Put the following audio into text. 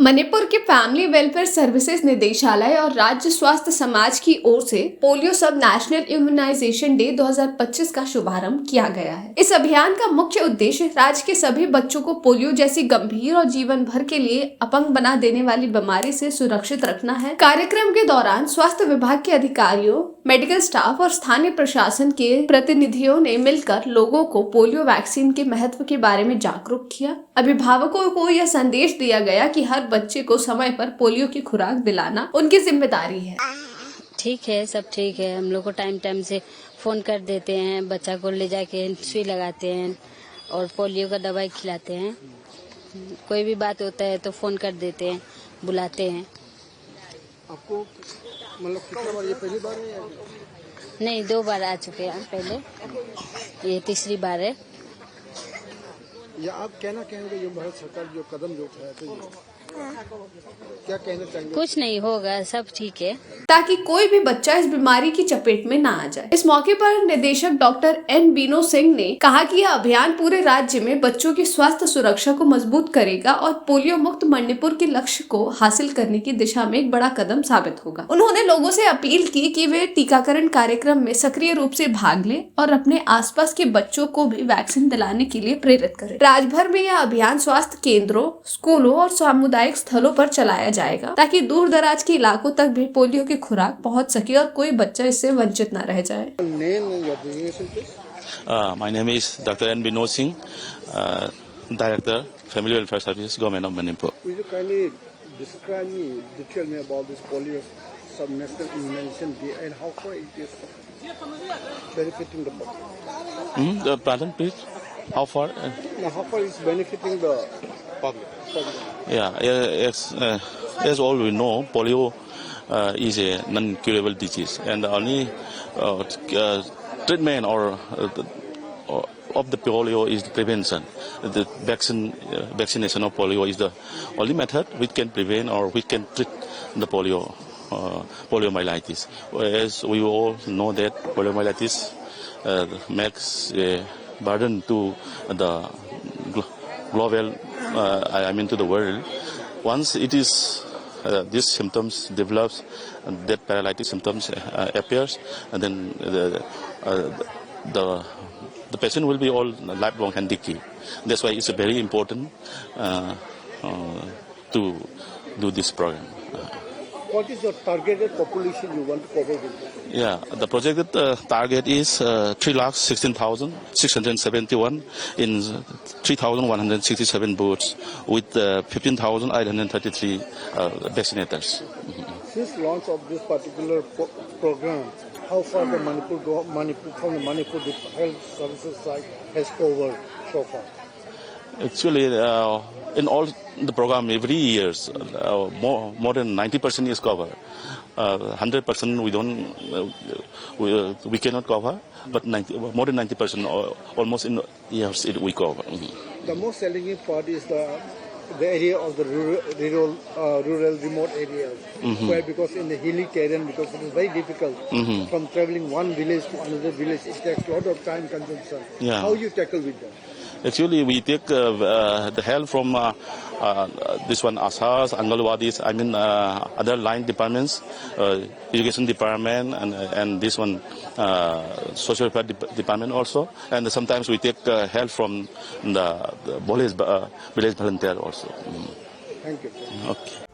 मणिपुर के family welfare services निदेशालय और राज्य स्वास्थ्य समाज की ओर से पोलियो सब नेशनल इम्यूनाइजेशन डे 2025 का शुभारंभ किया गया है। इस अभियान का मुख्य उद्देश्य राज्य के सभी बच्चों को पोलियो जैसी गंभीर और जीवन भर के लिए अपंग बना देने वाली बीमारी से सुरक्षित रखना है। कार्यक्रम के दौरान स्वास्थ्य विभाग के अधिकारियों, मेडिकल स्टाफ और स्थानीय प्रशासन के प्रतिनिधियों ने मिलकर लोगों को पोलियो वैक्सीन के महत्व के बारे में जागरूक किया। अभिभावकों को यह संदेश दिया गया कि हर बच्चे को समय पर पोलियो की खुराक दिलाना उनकी जिम्मेदारी है। ठीक है, सब ठीक है। हम लोग को टाइम टाइम से फोन कर देते हैं, बच्चा को ले जाके सुई लगाते हैं और पोलियो का दवाई खिलाते हैं। कोई भी बात होता है तो फोन कर देते हैं, बुलाते हैं। आपको मतलब कितनी बार, ये पहली बार है या? नहीं, 2 बार आ चुके हैं पहले, ये तीसरी बार है। या आप कहना चाहेंगे जो भारत सरकार जो कदम जो उठाया तो क्या कहना चाहेंगे? कुछ नहीं होगा, सब ठीक है, ताकि कोई भी बच्चा इस बीमारी की चपेट में ना आ जाए। इस मौके पर निदेशक डॉक्टर एन बीनो सिंह ने कहा कि यह अभियान पूरे राज्य में बच्चों की स्वास्थ्य सुरक्षा को मजबूत करेगा और पोलियो मुक्त मणिपुर के लक्ष्य को हासिल करने की दिशा में एक बड़ा कदम साबित होगा। उन्होंने लोगों से अपील की कि वे टीकाकरण कार्यक्रम में सक्रिय रूप से भाग लें और अपने आसपास के बच्चों को भी वैक्सीन दिलाने के लिए प्रेरित करें। राज्य भर में यह अभियान स्वास्थ्य केंद्रों, स्कूलों और सामुदायिक स्थलों पर चलाया जाएगा ताकि दूर दराज के इलाकों तक भी पोलियो की खुराक पहुंच सके और कोई बच्चा इससे वंचित न रह जाए। My name is Dr. N. Bino Singh, Director, Family Welfare Services, Government of Manipur. Will you kindly describe me, detail me about this polio subnational immunization day and how far it is benefiting the public? Pardon, please? How far? Now, how far is benefiting the public? As all we know, polio is a non-curable disease, and the only treatment of the polio is the prevention. The vaccination of polio is the only method which can prevent or which can treat the poliomyelitis. As we all know that poliomyelitis makes a burden to the global, to the world. Once it is these symptoms develops, that paralytic symptoms appears, and then the patient will be all lifelong handicapped. That's why it's very important to do this program. What is your targeted population you want to cover with? Yeah, the projected target is 3,16,671 in 3,167 booths with 15,833 vaccinators. Since launch of this particular program, how far the Manipur health services side has covered so far? Actually, in all the program, every year, more than 90% is covered. 100% we cannot cover, but more than 90% almost in years we cover. The most challenging part is the area of the rural remote areas, where because in the hilly terrain, because it is very difficult from traveling one village to another village, it takes a lot of time consumption. Yeah. How you tackle with that? Actually, we take the help from this one, ASHAs, Angalwadis, other line departments, education department, and this one, social welfare department also. And sometimes we take help from the village volunteer also. Thank you. Okay.